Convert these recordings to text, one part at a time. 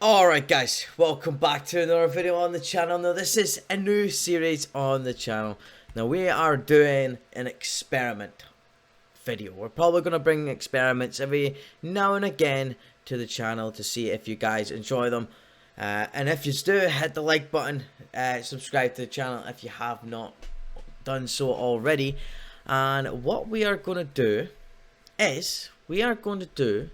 Alright guys, welcome back to another video on the channel. Now this is a new series on the channel. Now we are doing an experiment video. We're probably going to bring experiments every now and again to the channel to see if you guys enjoy them. And if you do, hit the like button, subscribe to the channel if you have not done so already. And what we are going to do is, we are going to do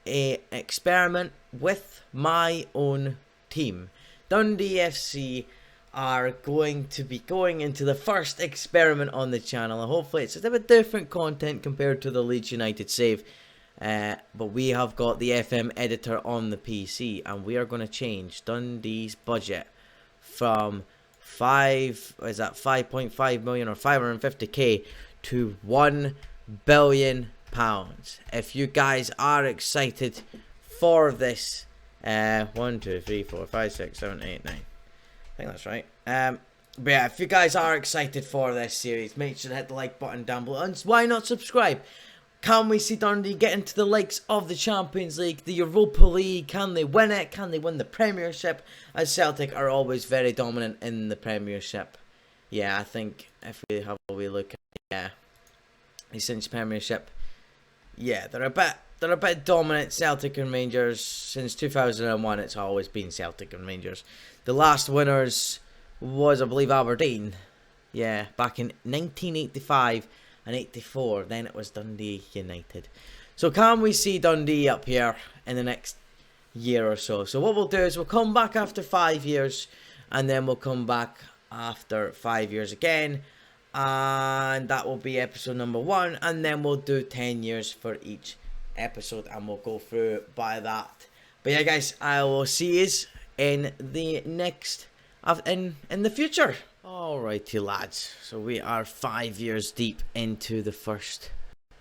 an experiment with my own team. Dundee FC are going to be going into the first experiment on the channel, and hopefully it's a bit different content compared to the Leeds United save, but we have got the FM editor on the PC, and we are going to change Dundee's budget from 5.5 million or 550k to £1 billion. If you guys are excited for this, 1 2 3 4 5 6 7 8 9, I think that's right. But yeah, if you guys are excited for this series, make sure to hit the like button down below, and why not subscribe? Can we see Dundee get into the likes of the Champions League, the Europa League? Can they win it? Can they win the Premiership? As Celtic are always very dominant in the Premiership. Yeah, I think if we have a wee look at since Premiership, yeah, they're a bit dominant. Celtic and Rangers since 2001. It's always been Celtic and Rangers. The last winners was, I believe, Aberdeen. Yeah, back in 1985 and 84. Then it was Dundee United. So can we see Dundee up here in the next year or so? So what we'll do is we'll come back after 5 years, and then we'll come back after 5 years again. And that will be episode number 1, and then we'll do 10 years for each episode, and we'll go through by that. But yeah guys, I will see you in the next in the future. Alrighty lads, so we are 5 years deep into the first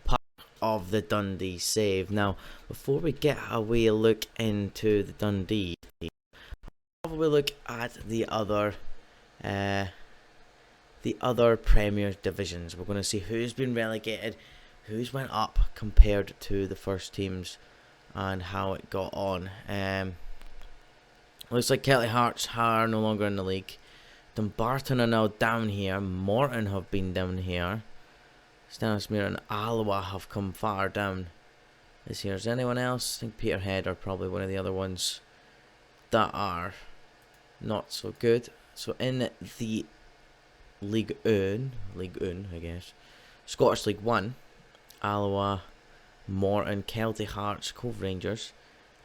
part of the Dundee save. Now before we get a wee look into the Dundee, have a wee look at the other Premier divisions. We're going to see who's been relegated, who's went up compared to the first teams, and how it got on. Looks like Kelly Hearts are no longer in the league. Dumbarton are now down here. Morton have been down here. Stannismere and Alloa have come far down this year. Is anyone else? I think Peterhead are probably one of the other ones that are not so good. So in the League One, I guess, Scottish League 1, Alloa, Morton, Celtic Hearts, Cove Rangers,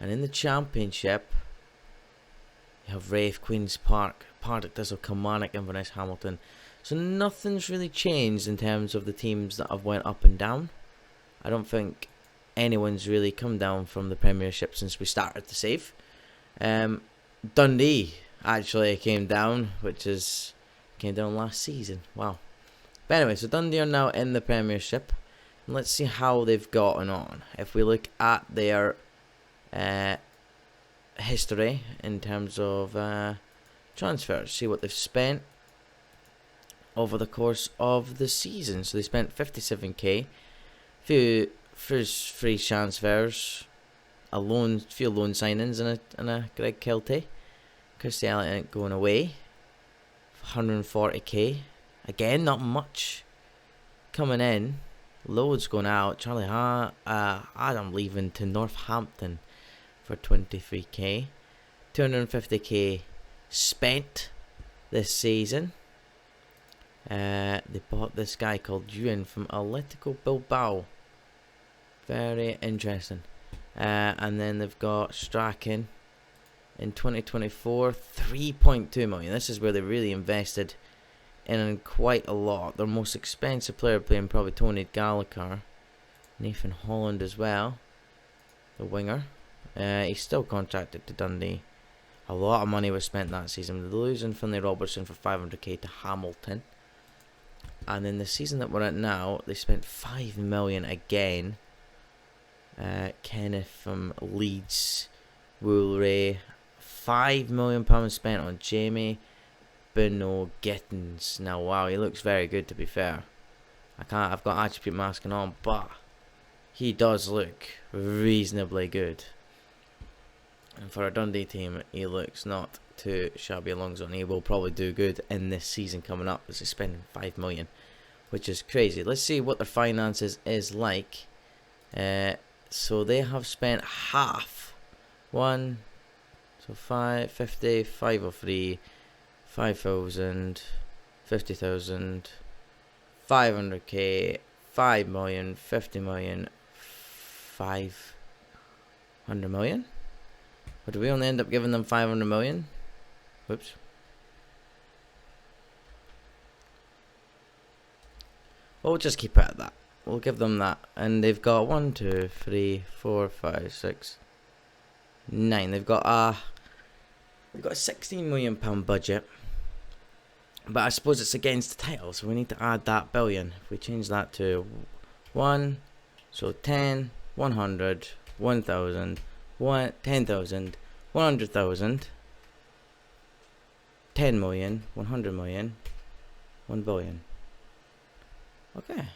and in the Championship you have Raith, Queen's Park, Partick Thistle, Kilmarnock, Inverness, Hamilton. So nothing's really changed in terms of the teams that have went up and down. I don't think anyone's really come down from the Premiership since we started the save. Dundee actually came down, came down last season. Wow. But anyway, so Dundee are now in the Premiership. And let's see how they've gotten on. If we look at their history in terms of transfers, see what they've spent over the course of the season. So they spent 57k, few free transfers, few loan signings, and a Greg Kelty. Christy Elliott going away. 140k. Again, not much coming in. Loads going out. Charlie Adam leaving to Northampton for 23k. 250k spent this season. They bought this guy called Ewan from Atletico Bilbao. Very interesting. And then they've got Strachan in 2024, 3.2 million. This is where they really invested in quite a lot. Their most expensive player playing probably Tony Gallagher. Nathan Holland as well, the winger. He's still contracted to Dundee. A lot of money was spent that season. They're losing Finlay Robertson for 500k to Hamilton. And in the season that we're at now, they spent 5 million again. Kenneth from Leeds, Woolray. £5 million spent on Jamie Beno Gittins. Now, wow, he looks very good, to be fair. I've got attribute masking on, but he does look reasonably good. And for a Dundee team, he looks not too shabby alongside. He will probably do good in this season coming up, as he's spending 5 million, which is crazy. Let's see what their finances is like. So they have spent half. So 550, 503, 5,000, 50,000, 500k, 5 million, 50 million, 500 million. But do we only end up giving them 500 million? Whoops. Well, we'll just keep it at that. We'll give them that. And they've got 1, 2, 3, 4, 5, 6, 9. They've got a £16 million budget. But I suppose it's against the title, so we need to add that billion. If we change that to 1, so 10, 100, 1,000, 10,000, 100,000, 10 million, 100 million, 1 billion. Okay.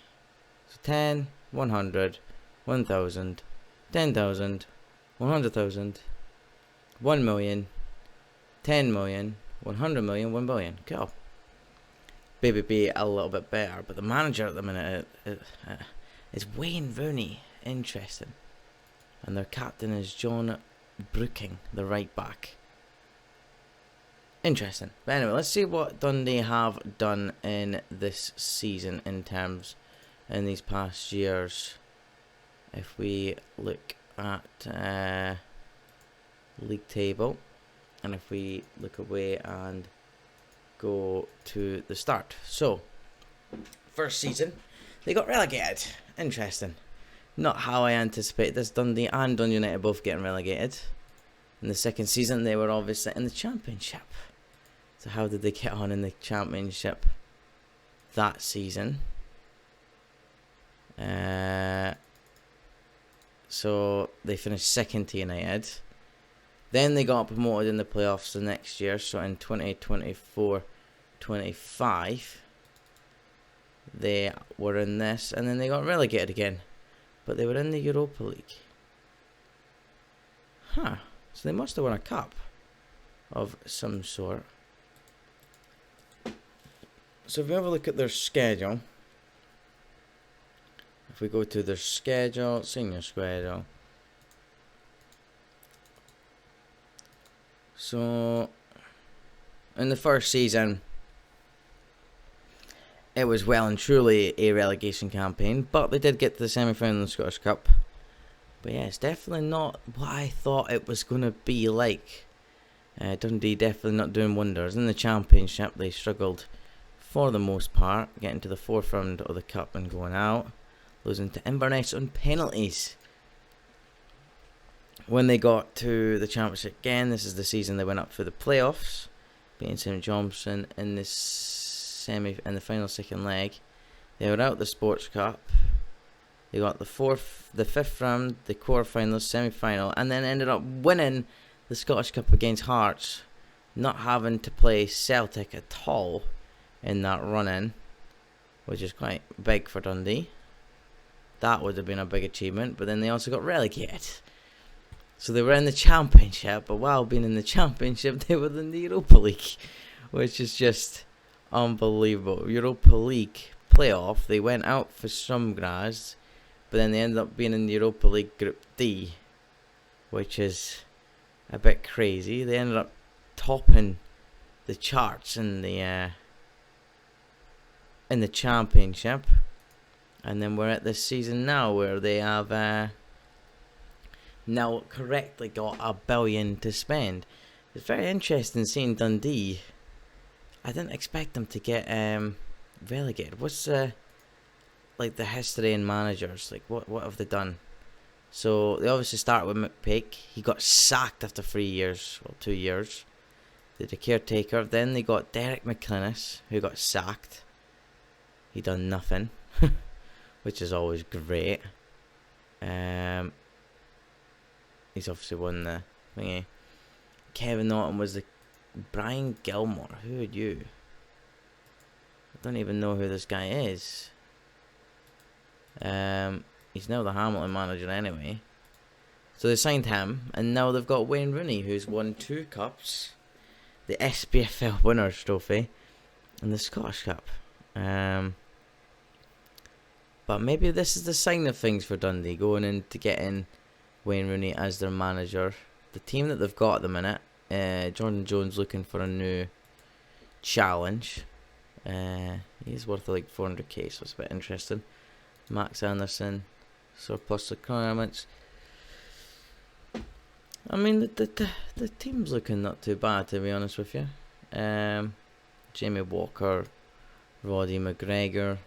So 10, 100, 1,000, 10,000, 100,000, 1 million, 10 million, 100 million, 1 billion. Cool. Maybe be a little bit better, but the manager at the minute is Wayne Rooney. Interesting. And their captain is John Brooking, the right back. Interesting. But anyway, let's see what Dundee have done in this season in these past years. If we look at league table, and if we look away and go to the start. So, first season, they got relegated. Interesting. Not how I anticipated this. Dundee and Dundee United both getting relegated. In the second season, they were obviously in the Championship. So how did they get on in the Championship that season? So they finished second to United. Then they got promoted in the playoffs the next year. So in 2024-25, they were in this. And then they got relegated again. But they were in the Europa League. Huh. So they must have won a cup of some sort. So if we have a look at their schedule. If we go to their schedule, senior schedule. So, in the first season, it was well and truly a relegation campaign, but they did get to the semi-final in the Scottish Cup. But yeah, it's definitely not what I thought it was going to be like. Dundee definitely not doing wonders. In the Championship, they struggled for the most part, getting to the fourth round of the Cup and going out. Losing to Inverness on penalties. When they got to the Championship again, this is the season they went up for the playoffs, beating St Johnstone in the final second leg. They were out the Sports Cup. They got the fifth round, the quarterfinals, semi-final, and then ended up winning the Scottish Cup against Hearts, not having to play Celtic at all in that run-in, which is quite big for Dundee. That would have been a big achievement, but then they also got relegated. So they were in the Championship, but while being in the Championship, they were in the Europa League, which is just unbelievable. Europa League playoff, they went out for some grass, but then they ended up being in the Europa League Group D, which is a bit crazy. They ended up topping the charts in the Championship. And then we're at this season now where they have now correctly got $1 billion to spend. It's very interesting seeing Dundee. I didn't expect them to get relegated. What's like the history in managers? Like what have they done? So they obviously started with McPake. He got sacked after 3 years, well 2 years. They did a caretaker. Then they got Derek McInnes, who got sacked. He done nothing. Which is always great. He's obviously won the thingy. Kevin Norton was the Brian Gilmore. Who are you? I don't even know who this guy is. He's now the Hamilton manager anyway. So they signed him, and now they've got Wayne Rooney, who's won 2 cups, the SPFL Winners' Trophy, and the Scottish Cup. But maybe this is the sign of things for Dundee, going into getting Wayne Rooney as their manager. The team that they've got at the minute, Jordan Jones looking for a new challenge. He's worth like 400k, so it's a bit interesting. Max Anderson, surplus requirements. I mean, the team's looking not too bad, to be honest with you. Jamie Walker, Roddy McGregor.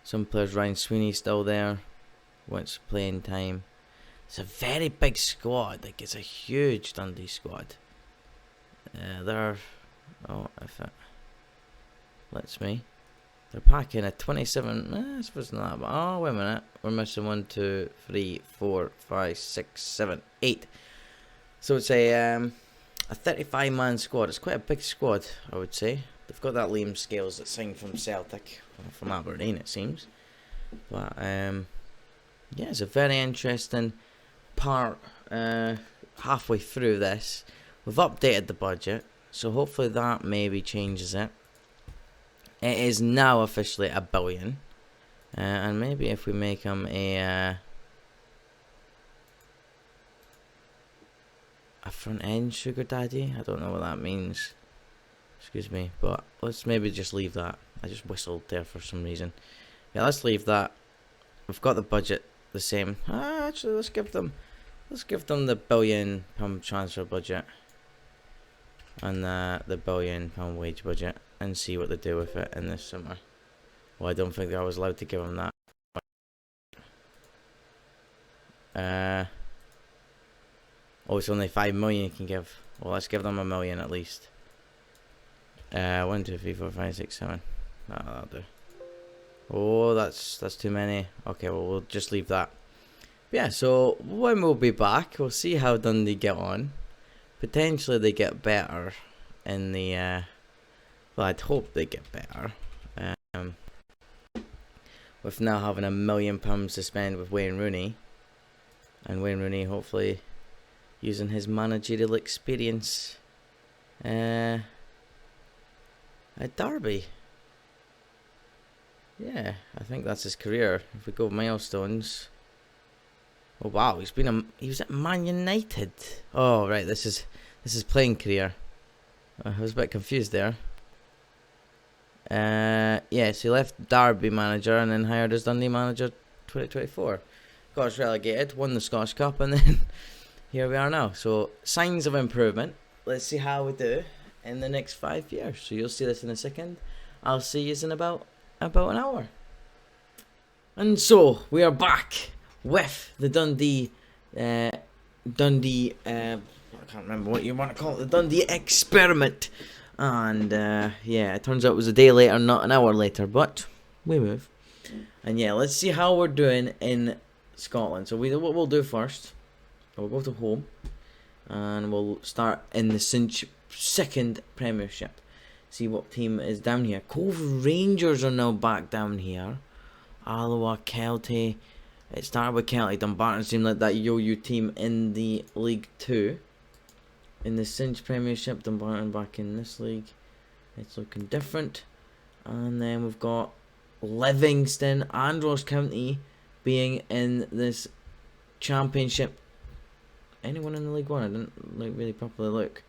Some players, Ryan Sweeney still there. Wants playing time. It's a very big squad. Like, it's a huge Dundee squad. They're... Oh, if it lets me. They're packing a 27... I suppose not. But, oh, wait a minute. We're missing 1, 2, 3, 4, 5, 6, 7, 8. So it's a 35-man squad. It's quite a big squad, I would say. They've got that Liam Scales that signed from Celtic. From Aberdeen, it seems. But, yeah, it's a very interesting part halfway through this. We've updated the budget, so hopefully that maybe changes it. It is now officially $1 billion, and maybe if we make him a front end sugar daddy, I don't know what that means. Excuse me, but let's maybe just leave that. I just whistled there for some reason. Yeah, let's leave that. We've got the budget the same. Actually, let's give them the £1 billion transfer budget and the £1 billion wage budget, and see what they do with it in this summer. Well, I don't think I was allowed to give them that. Oh, it's only 5 million you can give. Well, let's give them $1 million at least. 1, 2, 3, 4, 5, 6, 7. No, that'll do. Oh, that's too many. Okay, well, we'll just leave that. Yeah, so when we'll be back, we'll see how Dundee get on. Potentially they get better in the... well, I'd hope they get better. With now having £1 million to spend with Wayne Rooney. And Wayne Rooney hopefully using his managerial experience at Derby. Yeah, I think that's his career. If we go milestones. Oh wow, he was at Man United. Oh right, this is playing career. I was a bit confused there. Yes, he left Derby manager and then hired as Dundee manager 2024. Got us relegated, won the Scottish Cup, and then here we are now. So signs of improvement. Let's see how we do in the next 5 years. So you'll see this in a second. I'll see you in about an hour. And so we are back with the Dundee I can't remember what you want to call it, the Dundee experiment. And yeah, it turns out it was a day later, not an hour later, but we move. And yeah, let's see how we're doing in Scotland. So what we'll do first, we'll go to home and we'll start in the second Premiership. See what team is down here. Cove Rangers are now back down here. Alloa, Kelty. It started with Kelty. Dumbarton seemed like that yo-yo team in the League 2. In the Cinch Premiership, Dumbarton back in this league. It's looking different. And then we've got Livingston and Ross County being in this Championship. Anyone in the League 1? I didn't really properly look.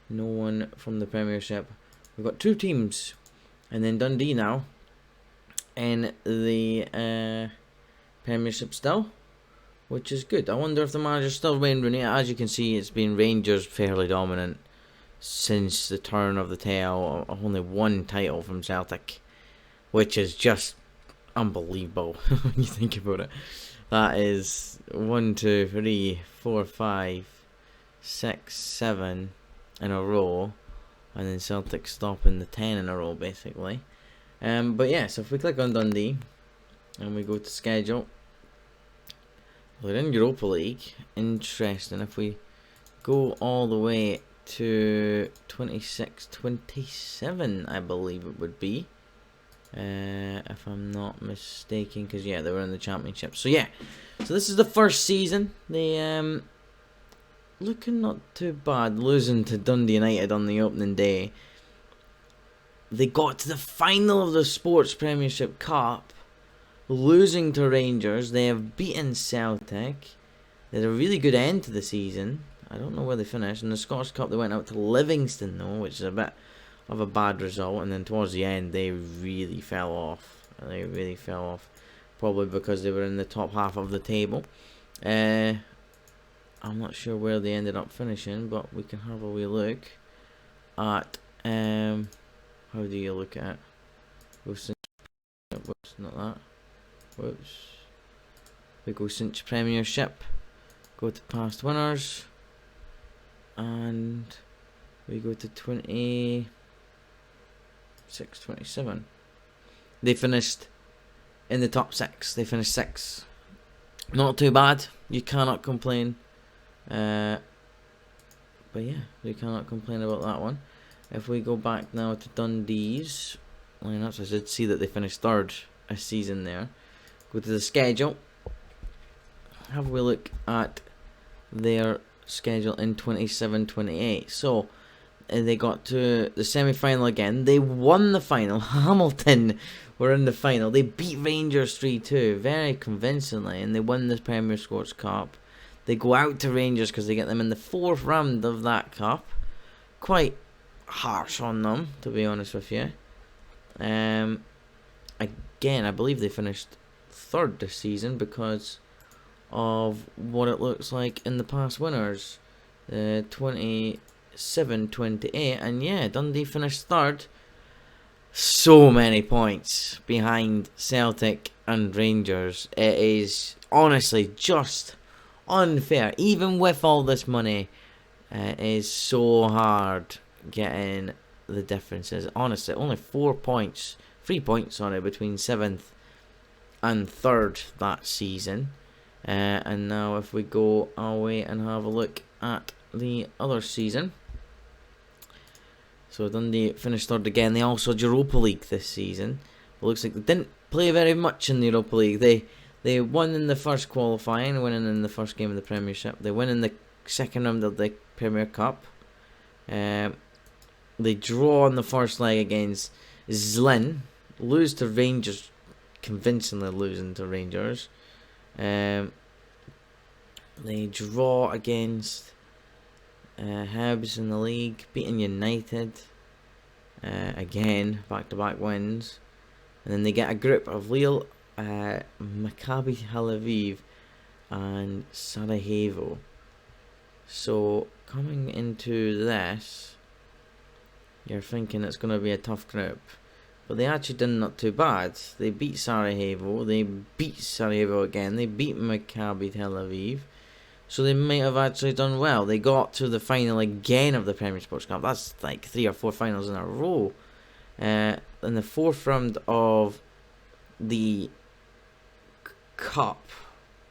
No one from the Premiership. We've got 2 teams. And then Dundee now in the Premiership still, which is good. I wonder if the manager's still Wayne Rooney. As you can see, it's been Rangers fairly dominant since the turn of the tail. Only 1 title from Celtic, which is just unbelievable when you think about it. That is 1, 2, 3, 4, 5, 6, 7 in a row, and then Celtic stopping the 10 in a row basically. But yeah, so if we click on Dundee and we go to schedule, we're in Europa League. Interesting. If we go all the way to 26, 27, I believe it would be. if I'm not mistaken, because yeah, they were in the Championship. So yeah, so this is the first season. They looking not too bad, losing to Dundee United on the opening day. They got to the final of the Sports Premiership Cup, losing to Rangers. They have beaten Celtic. They had a really good end to the season. I don't know where they finished. In the Scottish Cup, they went out to Livingston, though, which is a bit of a bad result. And then towards the end, they really fell off. Probably because they were in the top half of the table. I'm not sure where they ended up finishing, but we can have a wee look at... how do you look at it? Whoops, not that. Whoops. We go Cinch Premiership. Go to past winners. And we go to 26, 27. They finished in the top 6. They finished 6. Not too bad. You cannot complain. But yeah, you cannot complain about that one. If we go back now to Dundee's lineups, I should see that they finished 3rd a season there. Go to the schedule. Have a look at their schedule in 27-28. So they got to the semi-final again. They won the final. Hamilton were in the final. They beat Rangers 3-2 very convincingly, and they won the Premier Sports Cup. They go out to Rangers because they get them in the 4th round of that cup. Quite harsh on them, to be honest with you. Again, I believe they finished 3rd this season because of what it looks like in the past winners. 27-28, and yeah, Dundee finished 3rd. So many points behind Celtic and Rangers. It is honestly just unfair. Even with all this money, it is so hard getting the differences. Honestly, only 3 points, between 7th and 3rd that season. And now if we go away and have a look at the other season. So Dundee finished 3rd again. They also had Europa League this season. It looks like they didn't play very much in the Europa League. They won in the first qualifying, winning in the first game of the Premiership. They win in the second round of the Premier Cup. They draw on the first leg against Zlin. Lose to Rangers, convincingly losing to Rangers. They draw against Hibs in the league, beating United. Again, back-to-back wins. And then they get a group of Lille, Maccabi Tel Aviv, and Sarajevo. So, coming into this, you're thinking it's going to be a tough group. But they actually did not too bad. They beat Sarajevo. They beat Sarajevo again. They beat Maccabi Tel Aviv. So they might have actually done well. They got to the final again of the Premier Sports Cup. That's like 3 or 4 finals in a row. In the 4th round of the Cup,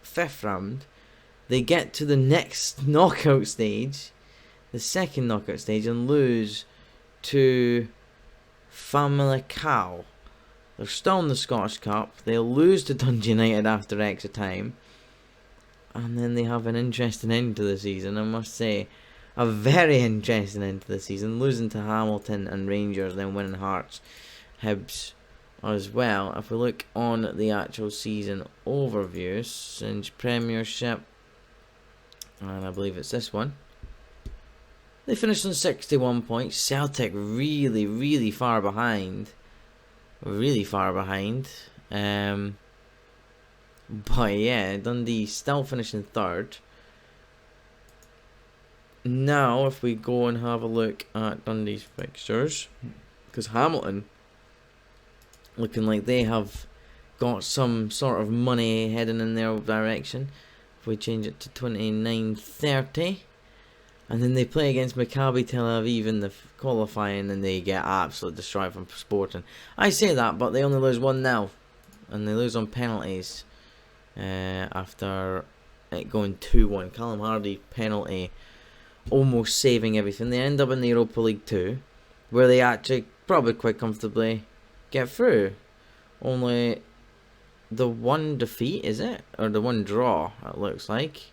5th round, they get to the next knockout stage, the second knockout stage, and lose to Famalicão. They're still in the Scottish Cup. They lose to Dundee United after extra time. And then they have an interesting end to the season, I must say. A very interesting end to the season. Losing to Hamilton and Rangers, then winning Hearts, Hibs as well. If we look on the actual season overview, since Premiership, and I believe it's this one, they finished on 61 points. Celtic really, really far behind. But yeah, Dundee still finishing 3rd. Now, if we go and have a look at Dundee's fixtures, because Hamilton looking like they have got some sort of money heading in their direction. If we change it to 29-30. And then they play against Maccabi Tel Aviv in the qualifying, and they get absolutely destroyed from Sporting. I say that, but they only lose 1-0, and they lose on penalties after it going 2-1. Callum Hardy penalty, almost saving everything. They end up in the Europa League 2, where they actually probably quite comfortably get through. only the one defeat, is it? Or the one draw, it looks like.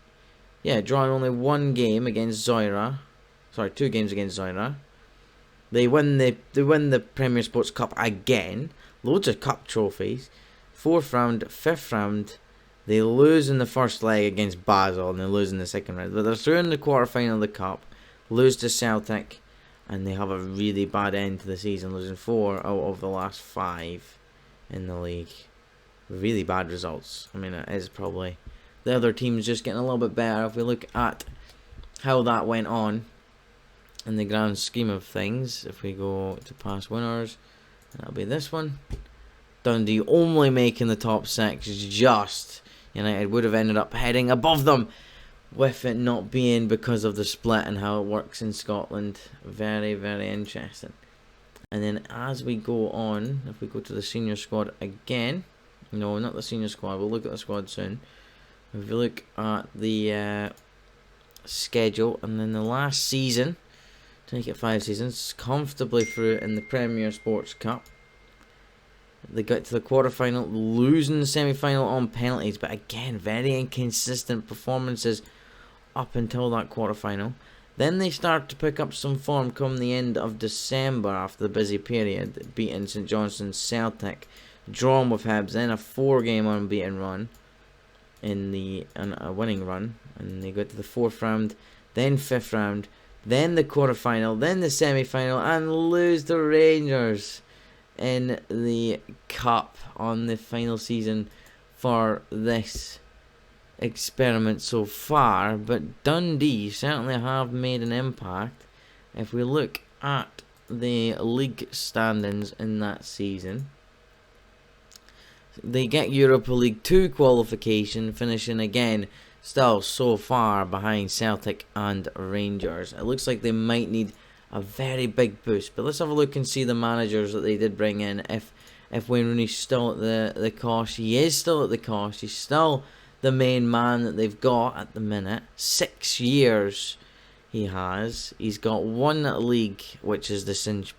Yeah, drawing only one game against Zoira. Sorry, 2 games against Zoira. They win the Premier Sports Cup again. Loads of cup trophies. 4th round, 5th round. They lose in the first leg against Basel and they lose in the second round. But they're through in the quarter-final of the cup. Lose to Celtic. And they have a really bad end to the season, losing 4 out of the last 5 in the league. Really bad results. I mean, it is probably the other team's just getting a little bit better. If we look at how that went on in the grand scheme of things, if we go to past winners, that'll be this one. Dundee only making the top 6, just United would have ended up heading above them, with it not being because of the split and how it works in Scotland. Very, very interesting. And then as we go on, if we go to the senior squad again, no, not the senior squad, we'll look at the squad soon. If you look at the schedule, and then the last season, to make it 5 seasons, comfortably through in the Premier Sports Cup. They got to the quarter-final, losing the semi-final on penalties, but again, very inconsistent performances up until that quarter-final. Then they start to pick up some form come the end of December after the busy period, beating St Johnstone, Celtic, drawn with Hibs, then a 4-game unbeaten run in a winning run, and they got to the 4th round, then 5th round, then the quarter-final, then the semi-final, and lose to Rangers in the cup on the final season for this experiment so far. But Dundee certainly have made an impact. If we look at the league standings in that season, they get Europa League 2 qualification, finishing again still so far behind Celtic and Rangers. It looks like they might need a very big boost, but let's have a look and see the managers that they did bring in. If Wayne Rooney's still at the cost, he is still at the cost. He's still the main man that they've got at the minute. 6 years he has. He's got 1 league, which is the Cinch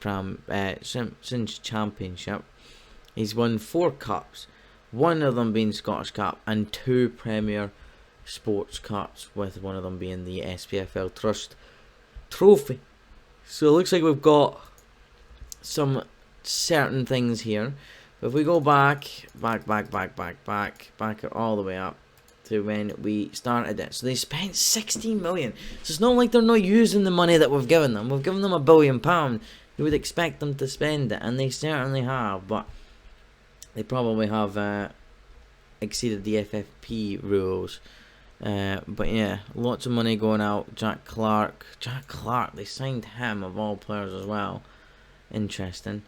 Championship. He's won 4 cups, 1 of them being Scottish Cup, and 2 Premier Sports Cups, with 1 of them being the SPFL Trust Trophy. So it looks like we've got some certain things here. But if we go back all the way up to when we started it. So they spent 16 million. So it's not like they're not using the money that we've given them. We've given them £1 billion. You would expect them to spend it, and they certainly have. But they probably have exceeded the FFP rules. But yeah, lots of money going out. Jack Clark, they signed him of all players as well. Interesting.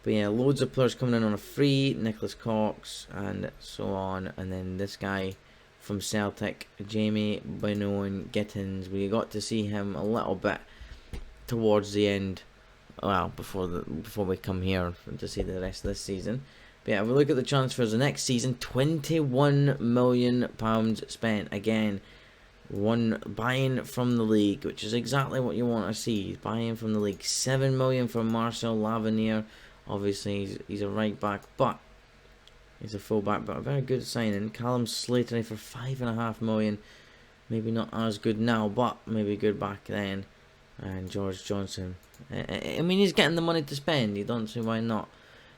But yeah, loads of players coming in on a free. Nicholas Cox and so on. And then this guy from Celtic, Jamie Benoit Gittins. We got to see him a little bit towards the end. Well, before we come here to see the rest of this season. But yeah, if we look at the transfers the next season, £21 million spent. Again, one buying from the league, which is exactly what you want to see. He's buying from the league. £7 million from Marcel Lavenier. Obviously, he's a right back, but he's a full back, but a very good signing. Callum Slattery for £5.5 million. Maybe not as good now, but maybe good back then. And George Johnson. I mean, he's getting the money to spend. You don't see why not.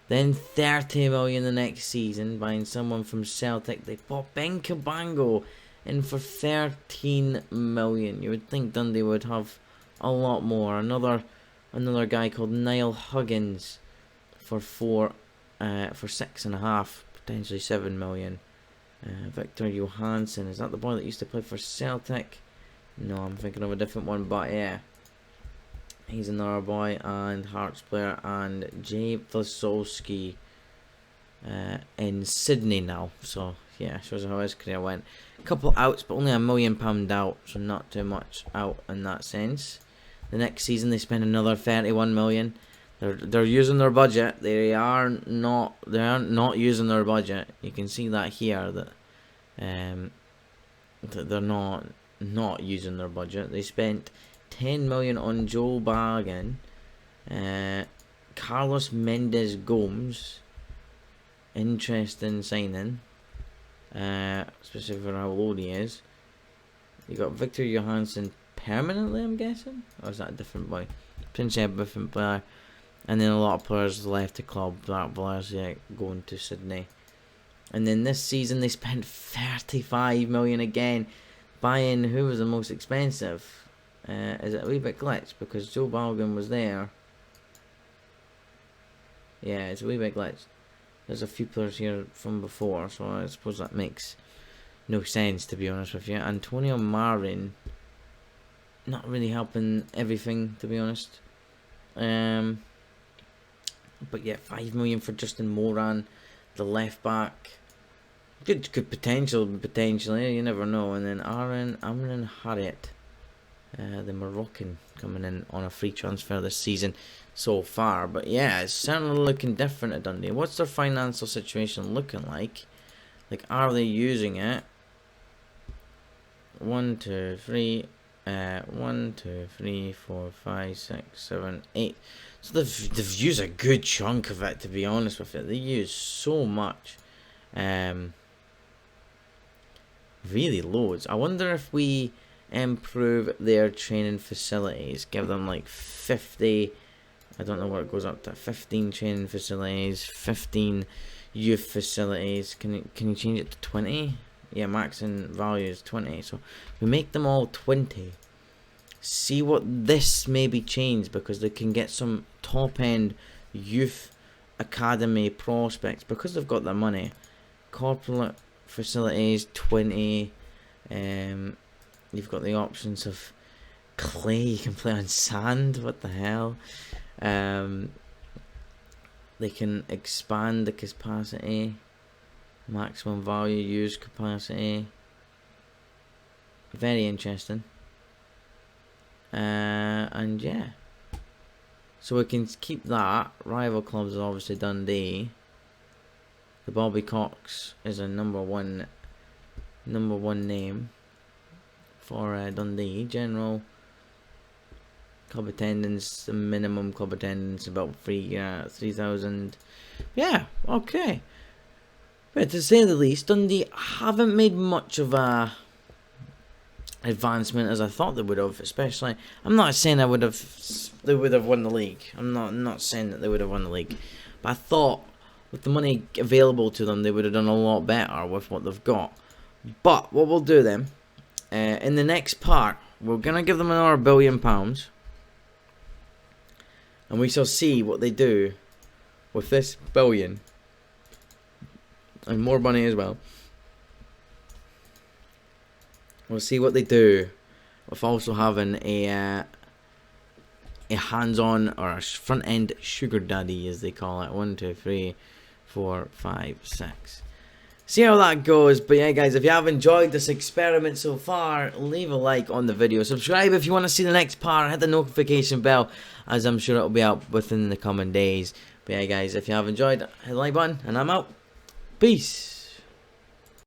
Then 30 million the next season, buying someone from Celtic. They bought Ben Cabango in for 13 million. You would think Dundee would have a lot more. Another guy called Niall Huggins for 6.5, potentially 7 million. Victor Johansson, is that the boy that used to play for Celtic? No, I'm thinking of a different one, but yeah. He's another boy, and Hearts player, and Jay Vlasowski in Sydney now. So yeah, shows how his career went. A couple outs, but only £1 million out, so not too much out in that sense. The next season they spend another 31 million. They're using their budget. They are not using their budget. You can see that here that they're not using their budget. They spent 10 million on Joel Bargain, Carlos Mendes Gomes, interesting signing. Especially for how old he is. You got Victor Johansson permanently, I'm guessing? Or is that a different boy? Potentially a different player. And then a lot of players left the club. That players going to Sydney. And then this season they spent 35 million again, buying who was the most expensive. Is it a wee bit glitched because Joe Balgan was there? Yeah, it's a wee bit glitched. There's a few players here from before, so I suppose that makes no sense, to be honest with you. Antonio Marin, not really helping everything, to be honest. But yeah, 5 million for Justin Moran, the left back. Good potentially, you never know. And then Amrin Harriet, the Moroccan, coming in on a free transfer this season so far. But yeah, it's certainly looking different at Dundee. What's their financial situation looking like? Like, are they using it? 1, 2, 3, 1, 2, 3, 4, 5, 6, 7, 8. So they've used a good chunk of it, to be honest with you. They use so much. Really loads. I wonder if we improve their training facilities, give them like 50, I don't know what it goes up to, 15 training facilities, 15 youth facilities. Can you change it to 20? Yeah, maximum value is 20, so we make them all 20. See what this maybe change, because they can get some top end youth academy prospects because they've got the money. Corporate facilities 20. You've got the options of clay, you can play on sand, what the hell. They can expand the capacity, maximum value used capacity. Very interesting. And yeah, so we can keep that. Rival clubs are obviously Dundee. The Bobby Cox is a number one name for Dundee. General club attendance, the minimum club attendance about 3,000. Yeah, okay. But to say the least, Dundee haven't made much of a advancement as I thought they would have. Especially, I'm not saying they would have won the league. I'm not saying that they would have won the league, but I thought with the money available to them, they would have done a lot better with what they've got. But what we'll do then, in the next part, we're gonna give them another £1 billion, and we shall see what they do with this billion and more money as well. We'll see what they do with also having a hands-on or a front-end sugar daddy, as they call it. 1, 2, 3, 4, 5, 6. See how that goes. But yeah, guys, if you have enjoyed this experiment so far, leave a like on the video. Subscribe if you want to see the next part. Hit the notification bell, as I'm sure it'll be out within the coming days. But yeah, guys, if you have enjoyed, hit the like button, and I'm out. Peace.